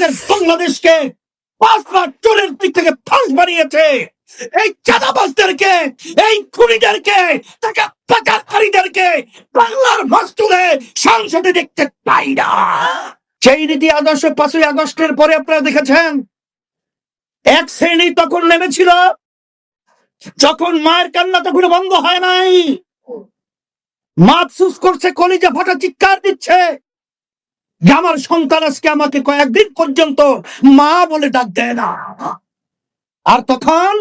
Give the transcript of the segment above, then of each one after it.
আমাদের বাংলাদেশকে 5বার চোরের দিক থেকে ফাঁস বানিয়েছে। এই চাঁদাবাজদেরকে, এই খুনিদেরকে, টাকা পাচারকারীদেরকে বাংলার মাস্তুলে সংসদে দেখতে পাই না। সেই নীতি আদর্শ 5ই আগস্টের পরে আপনারা দেখেছেন এক শ্রেণী তখন নেমেছিল, যখন মায়ের কান্না তখন বন্ধ হয় নাই, মা আফসোস করছে, কলিজা ফাটা চিৎকার দিচ্ছে যে আমার সন্তান আজকে আমাকে কয়েকদিন পর্যন্ত মা বলে ডাক দেয় না। আর তখন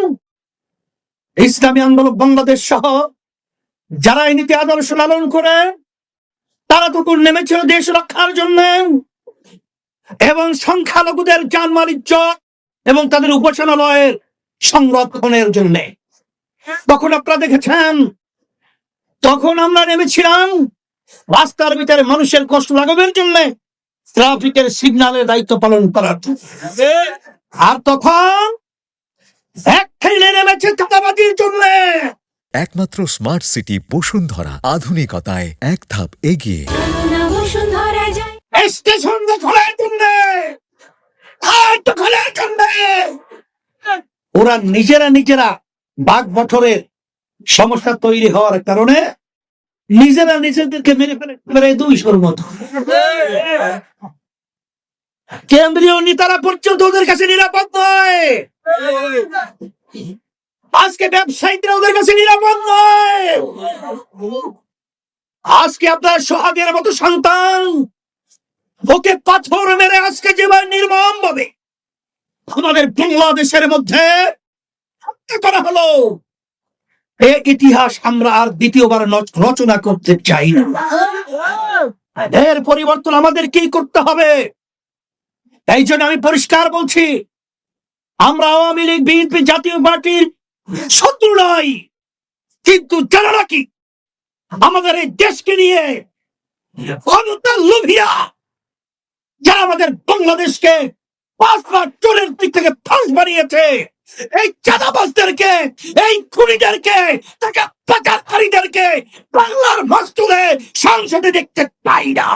ইসলামী আন্দোলন বাংলাদেশ সহ যারা এই নীতি আদর্শ লালন করে তারা তখন নেমেছিল দেশ রক্ষার জন্য এবং সংখ্যালঘুদের জানমাল ইজ্জত এবং তাদের উপাসনালয়ের সংরক্ষণের জন্য। তখন আপনারা দেখেছেন, তখন আমরা নেমেছিলাম রাস্তার ভিতরে মানুষের কষ্ট লাঘবের জন্য, ট্রাফিকের সিগন্যালের দায়িত্ব পালন করার জন্য। আর তখন এক খেলে নেমেছে চাঁদাবাজির জন্য। একমাত্র স্মার্ট সিটি বসুন্ধরা, আধুনিকতায় এক ধাপ এগিয়ে। স্টেশন খোলার জন্য, খোলার জন্য ওরা নিজেরা বাঘ বছরের সমস্যা তৈরি হওয়ার কারণে নিজেরা নিজেদেরকে মেরে ফেলে 200-র মতো। কেন্দ্রীয় নেতারা পর্যন্ত ওদের কাছে নিরাপদ নয়। আজকে ব্যবসায়ীরা ওদের কাছে নিরাপদ নয়। আজকে আপনার সোহাগের মতো সন্তান ওকে পাথর মেরে আজকে যেভাবে নির্মম ভাবে আমাদের বাংলাদেশের মধ্যে হত্যা করা হলো, এই ইতিহাস আমরা আর দ্বিতীয়বার রচনা করতে চাই না। এর পরিবর্তন আমাদের কি করতে হবে? এই জন্য আমি পরিষ্কার বলছি, আমরা আওয়ামী লীগ, বিএনপি, জাতীয় পার্টির শত্রু নই, কিন্তু যারা নাকি আমাদের এই দেশকে নিয়ে লোভিয়া, যারা আমাদের বাংলাদেশকে 5বার চোরের দিক থেকে ফাঁস বানিয়েছে, এই চাঁদাবাজদেরকে, এই খুনিদেরকে, টাকা পাচারকারীদেরকে বাংলার মাস্তুলে সংসদে দেখতে পাই না।